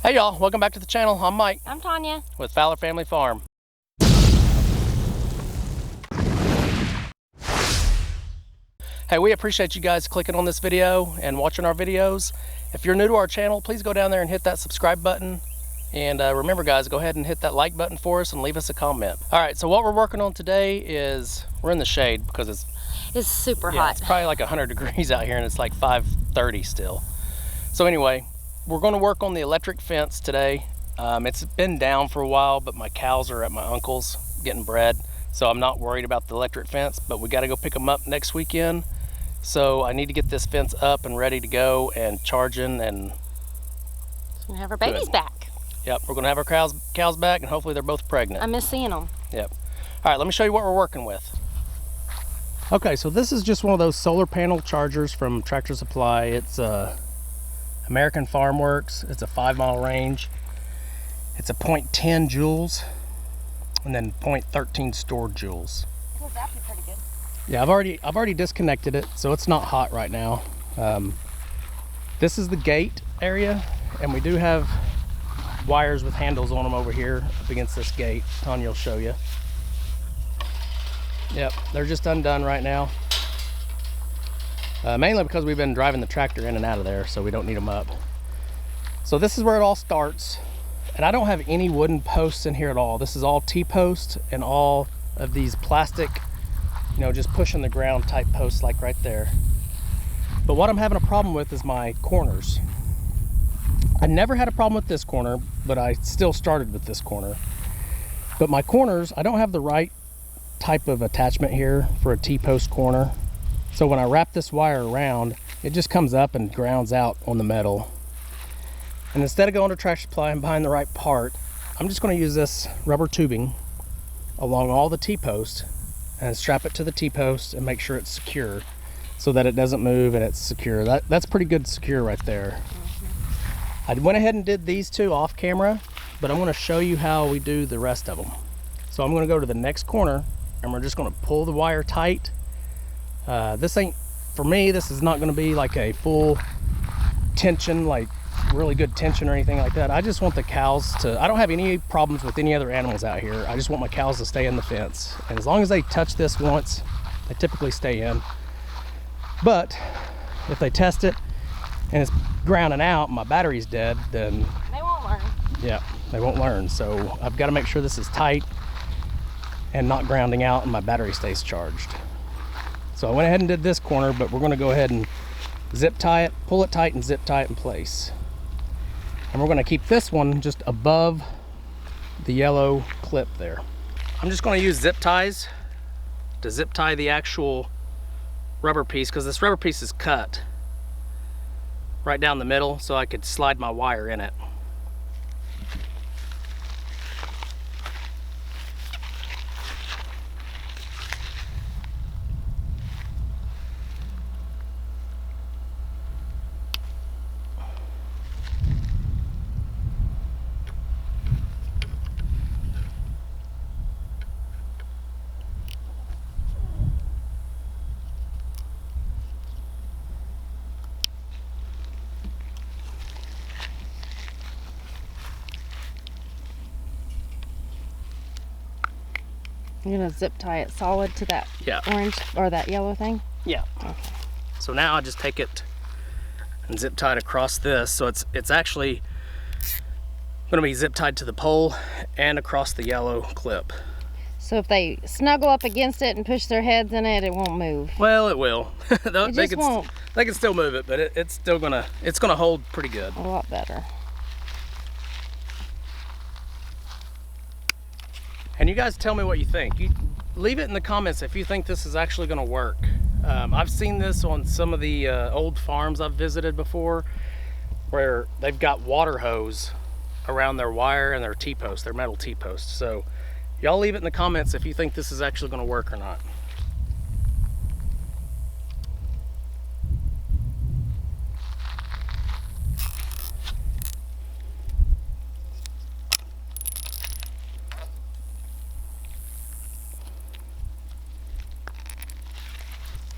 Hey y'all, welcome back to the channel. I'm Mike. I'm Tanya with Fowler Family Farm. Hey, we appreciate you guys clicking on this video and watching our videos. If you're new to our channel, please go down there and hit that subscribe button. And remember guys, go ahead and hit that like button for us and leave us a comment. All right, so what we're working on today is, we're in the shade because it's super hot. It's probably like 100 degrees out here and it's like 5:30 still. So anyway, we're going to work on the electric fence today. It's been down for a while, but my cows are at my uncle's getting bred, so I'm not worried about the electric fence, but we got to go pick them up next weekend. So I need to get this fence up and ready to go and charging, and we're gonna have our babies back. Yep, we're gonna have our cows back, and hopefully they're both pregnant. I miss seeing them. Yep. All right, let me show you what we're working with. Okay, so this is just one of those solar panel chargers from Tractor Supply. It's American Farm Works. It's a 5-mile range. It's a 0.10 joules and then 0.13 stored joules. It's actually pretty good. Yeah, I've already disconnected it, so it's not hot right now. This is the gate area, and we do have wires with handles on them over here up against this gate. Tanya will show you. Yep, they're just undone right now. Mainly because we've been driving the tractor in and out of there, so we don't need them up. So this is where it all starts. And I don't have any wooden posts in here at all. This is all T-post and all of these plastic, you know, just pushing the ground type posts like right there. But what I'm having a problem with is my corners. I never had a problem with this corner, but I still started with this corner. But my corners, I don't have the right type of attachment here for a T-post corner. So when I wrap this wire around, it just comes up and grounds out on the metal. And instead of going to Tractor Supply and buying the right part, I'm just going to use this rubber tubing along all the T-posts and strap it to the T-post and make sure it's secure so that it doesn't move and it's secure. That's pretty good secure right there. I went ahead and did these two off camera, but I'm going to show you how we do the rest of them. So I'm going to go to the next corner and we're just going to pull the wire tight. This ain't, for me, this is not going to be like a full tension, like really good tension or anything like that. I just want the cows to, I don't have any problems with any other animals out here. I just want my cows to stay in the fence. And as long as they touch this once, they typically stay in. But if they test it and it's grounding out and my battery's dead, then they won't learn. Yeah, they won't learn. So I've got to make sure this is tight and not grounding out and my battery stays charged. So I went ahead and did this corner, but we're going to go ahead and zip tie it, pull it tight and zip tie it in place. And we're going to keep this one just above the yellow clip there. I'm just going to use zip ties to zip tie the actual rubber piece, because this rubber piece is cut right down the middle, so I could slide my wire in it. You're gonna zip tie it solid to that orange or that yellow thing? Yeah. Okay. So now I just take it and zip tie it across this. So it's actually gonna be zip tied to the pole and across the yellow clip. So if they snuggle up against it and push their heads in it, it won't move. Well, it will. It won't. They can still move it, but it's gonna hold pretty good. A lot better. And you guys tell me what you think. You leave it in the comments if you think this is actually going to work. I've seen this on some of the old farms I've visited before, where they've got water hose around their wire and their T-post, their metal T-post. So y'all leave it in the comments if you think this is actually going to work or not.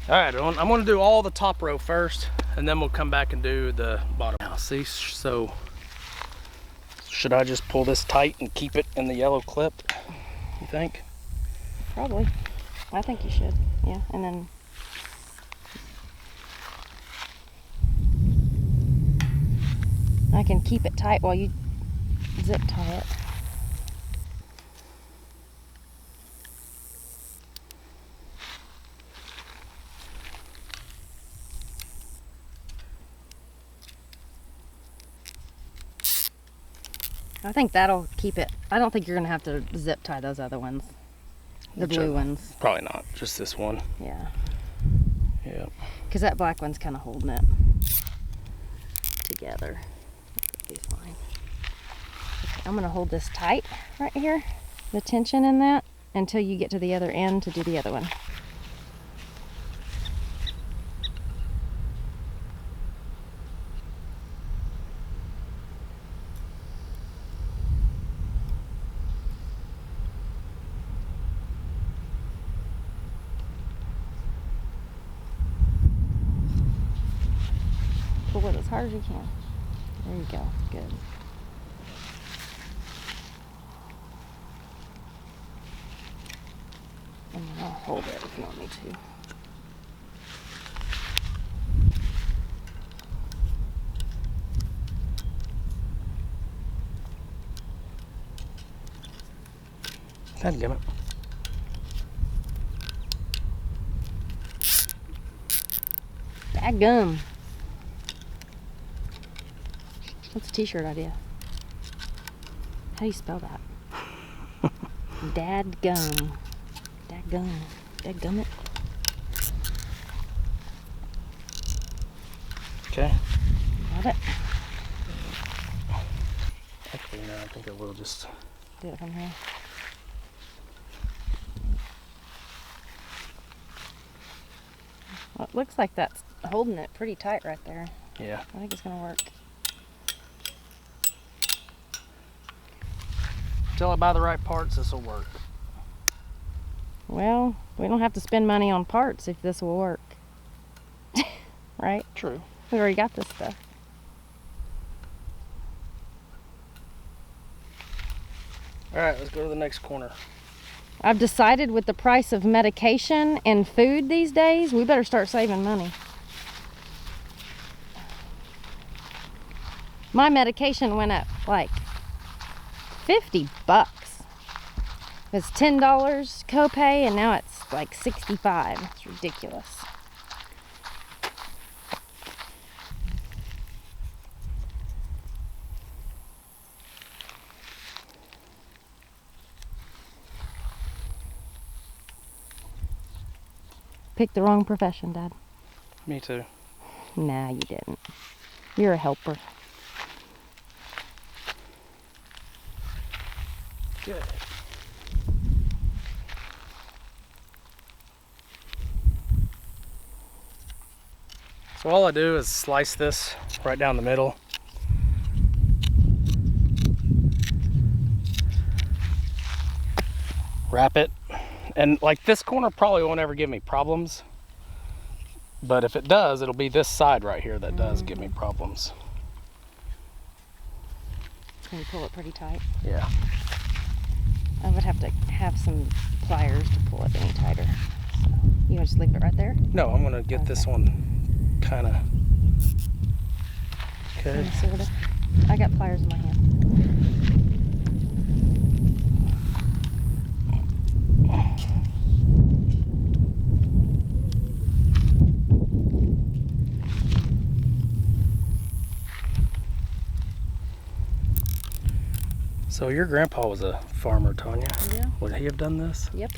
All right, I'm going to do all the top row first, and then we'll come back and do the bottom. Now, see, so Should I just pull this tight and keep it in the yellow clip, you think? Probably. I think you should. Yeah, and then I can keep it tight while you zip tie it. I think that'll keep it. I don't think you're gonna have to zip tie those other ones. The blue ones. Probably not, just this one. Yeah. Yeah. Because that black one's kind of holding it together. That'll be fine. Okay, I'm gonna hold this tight right here, the tension in that, until you get to the other end to do the other one. Pull it as hard as you can. There you go. Good. And then I'll hold it if you want me to. Dadgummit. Dadgum. What's a t-shirt idea? How do you spell that? Dadgum. Dadgum. Dadgummit. Okay. Got it. Actually, no, I think I will just Do it from here. Well, it looks like that's holding it pretty tight right there. Yeah. I think it's gonna work. Until I buy the right parts, this will work. Well, we don't have to spend money on parts if this will work. Right? True. We already got this stuff. All right, let's go to the next corner. I've decided with the price of medication and food these days, we better start saving money. My medication went up like $50. It's $10 copay and now it's like $65. It's ridiculous. Picked the wrong profession, Dad. Me too. Nah, you didn't. You're a helper. Good. So all I do is slice this right down the middle. Wrap it. And like this corner probably won't ever give me problems. But if it does, it'll be this side right here that does give me problems. Can you pull it pretty tight? Yeah. I would have to have some pliers to pull it any tighter. So, you want to just leave it right there? No, I'm gonna get this one kind of. Okay. Sort of. I got pliers in my hand. So your grandpa was a farmer, Tanya. Yeah. Would he have done this? Yep.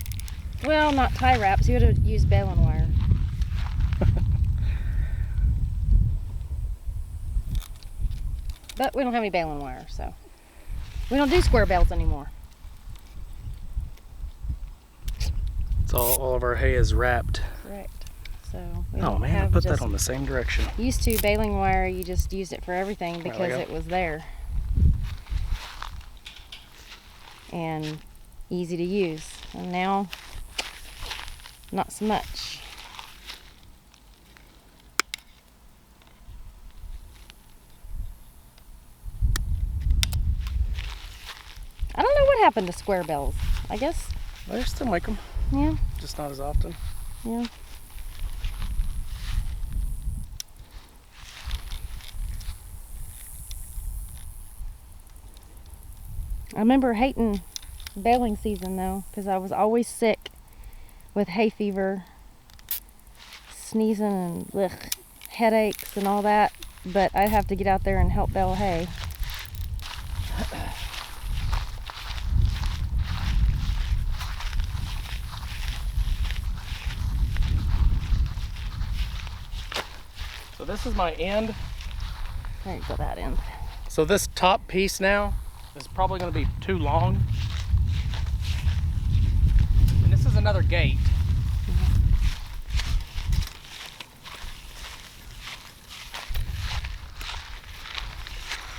Well, not tie wraps. He would have used baling wire. But we don't have any baling wire, so we don't do square bales anymore. It's all of our hay is wrapped. Correct. So we Oh don't man, I have put just, that on the same direction. Used to baling wire, you just used it for everything because it was there. And easy to use. And now, not so much. happened to square bells? I guess. They still make them. Yeah. Just not as often. Yeah. I remember hating baling season though, because I was always sick with hay fever, sneezing and headaches and all that. But I'd have to get out there and help bale hay. So this is my end. There you go, that end. So this top piece now is probably going to be too long. And this is another gate.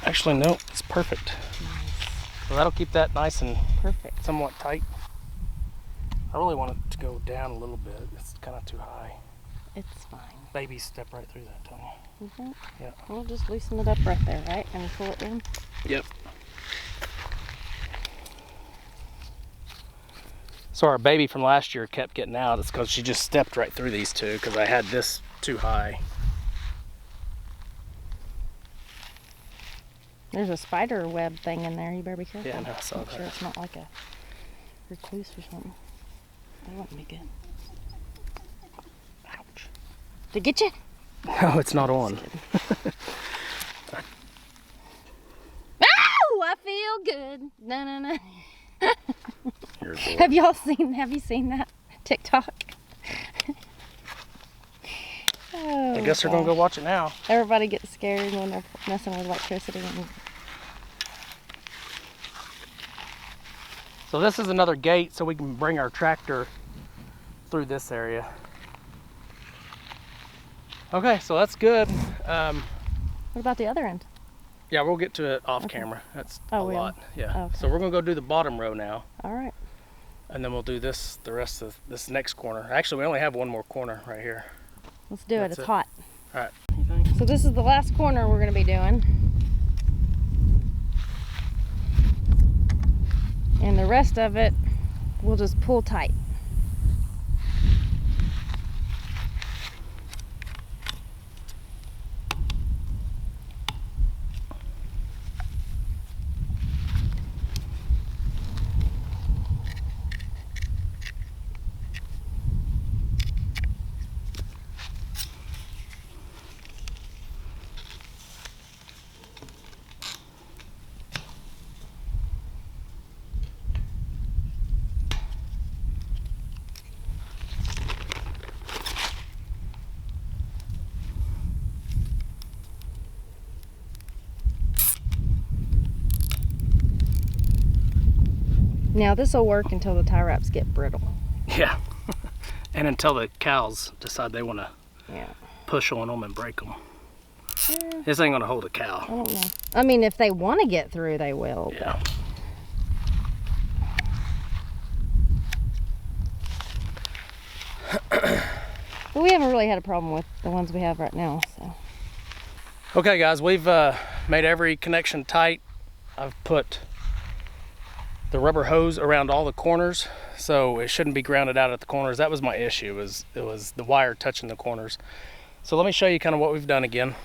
Actually, no, it's perfect. Nice. So that'll keep that nice and Perfect. somewhat tight. I really want it to go down a little bit. It's kind of too high. It's fine. Babies step right through that, don't you? You think? Yeah. We'll just loosen it up right there, right? And pull it in. Yep. So our baby from last year kept getting out. It's because she just stepped right through these two because I had this too high. There's a spider web thing in there. You better be careful. Yeah, I know, I saw Make that. sure it's not like a recluse or something. That wouldn't be good. Ouch. Did it get you? No, it's not on. Oh, I feel good. No, no, no. You're Have you seen that TikTok? Oh, I guess we're gonna go watch it now. Everybody gets scared when they're messing with electricity. So this is another gate so we can bring our tractor through this area. Okay, so that's good. What about the other end? Yeah, we'll get to it off camera. That's a we lot. will? Yeah. Okay. So we're gonna go do the bottom row now, All right. and then we'll do this the rest of this next corner. Actually, we only have one more corner right here. Let's do it. That's It's it. hot. All right. You think? So this is the last corner we're going to be doing. And the rest of it, we'll just pull tight. Now this will work until the tie wraps get brittle. Yeah. And until the cows decide they want to Yeah. push on them and break them. Eh, This ain't gonna hold a I cow. don't know. I mean, if they want to get through, they will. Yeah. But we haven't really had a problem with the ones we have right now. So. Okay, guys, we've made every connection tight. I've put the rubber hose around all the corners, so it shouldn't be grounded out at the corners. That was my issue, it was the wire touching the corners. So let me show you kind of what we've done again.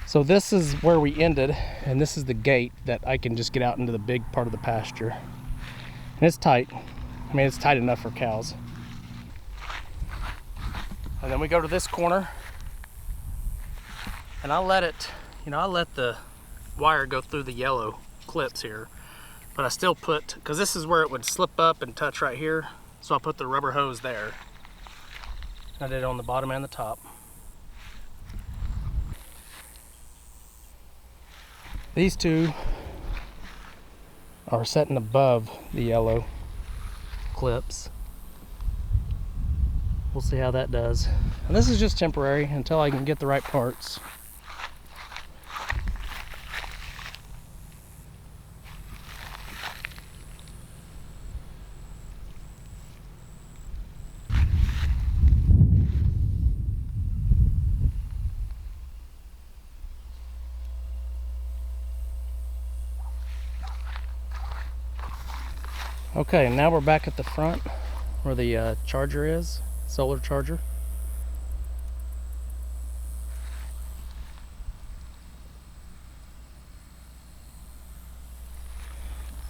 So this is where we ended, and this is the gate that I can just get out into the big part of the pasture. And it's tight. I mean, it's tight enough for cows. And then we go to this corner, and I let it, I let the wire go through the yellow clips here, but I still put, because this is where it would slip up and touch right here, so I put the rubber hose there. I did it on the bottom and the top. These two are setting above the yellow clips. We'll see how that does. And this is just temporary until I can get the right parts. Okay, now we're back at the front where the charger is, solar charger.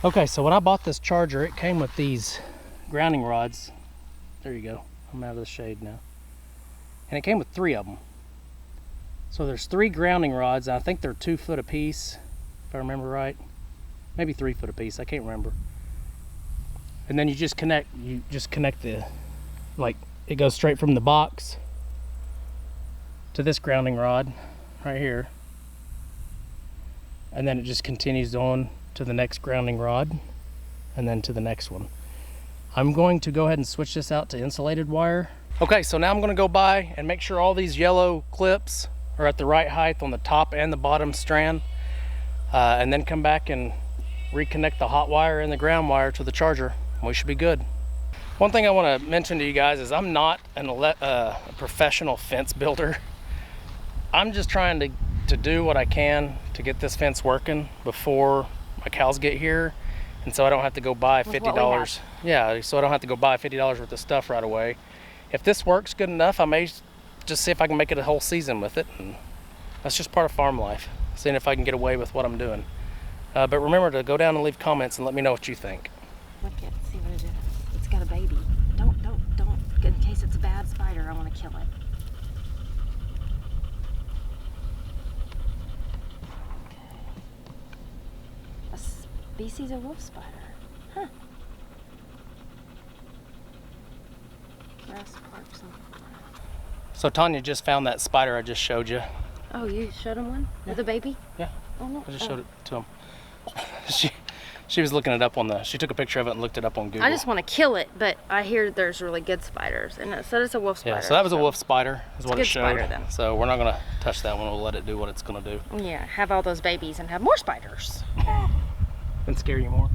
Okay, so when I bought this charger, it came with these grounding rods. There you go. I'm out of the shade now. And it came with 3 of them. So there's 3 grounding rods. And I think they're 2 foot apiece, if I remember right. Maybe 3 foot apiece. I can't remember. And then you just connect the, like, it goes straight from the box to this grounding rod right here. And then it just continues on to the next grounding rod and then to the next one. I'm going to go ahead and switch this out to insulated wire. Okay, so now I'm going to go by and make sure all these yellow clips are at the right height on the top and the bottom strand, and then come back and reconnect the hot wire and the ground wire to the charger. We should be good. One thing I want to mention to you guys is I'm not a professional fence builder. I'm just trying to do what I can to get this fence working before my cows get here, and so I don't have to go buy $50. Yeah, so I don't have to go buy $50 worth of stuff right away. If this works good enough, I may just see if I can make it a whole season with it, and that's just part of farm life, seeing if I can get away with what I'm doing. But remember to go down and leave comments and let me know what you think. Look at, see what it is. It's got a baby. Don't. In case it's a bad spider, I want to kill it. A species of wolf spider. Huh. So Tanya just found that spider I just showed you. Oh, you showed him one? Yeah. With a baby? Yeah. Oh, no. I just showed it to him. She was looking it up on she took a picture of it and looked it up on Google. I just want to kill it, but I hear there's really good spiders, and it said it's a wolf spider. Yeah, so that was a wolf spider, is what it showed. Spider, then. So we're not going to touch that one. We'll let it do what it's going to do. Yeah, have all those babies and have more spiders. And scare you more.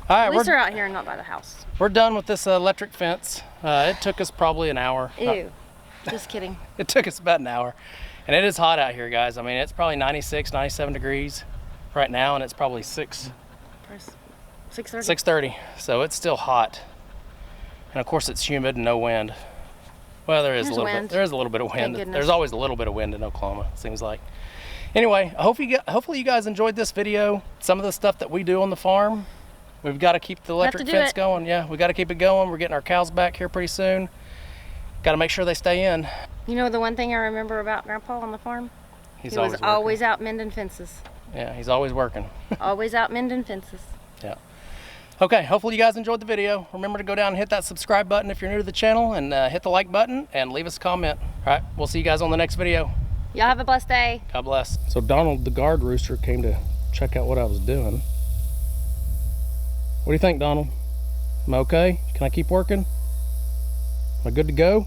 All right, At least they're out here and not by the house. We're done with this electric fence. It took us probably an hour. Ew. Just kidding. It took us about an hour. And it is hot out here, guys. I mean, it's probably 96, 97 degrees right now, and it's probably 6:30. 6:30. So it's still hot. And of course it's humid and no wind. Well, there is a little bit. There is a little bit of wind. There's always a little bit of wind in Oklahoma, it seems like. Anyway, hopefully you guys enjoyed this video. Some of the stuff that we do on the farm. We've got to keep the electric fence going. Yeah, we got to keep it going. We're getting our cows back here pretty soon. Got to make sure they stay in. You know the one thing I remember about Grandpa on the farm? He was always out mending fences. Yeah, he's always working. Always out mending fences. Yeah. Okay, hopefully you guys enjoyed the video. Remember to go down and hit that subscribe button if you're new to the channel, and hit the like button and leave us a comment. All right, we'll see you guys on the next video. Y'all have a blessed day. God bless. So Donald, the guard rooster, came to check out what I was doing. What do you think, Donald? Am I okay? Can I keep working? Am I good to go?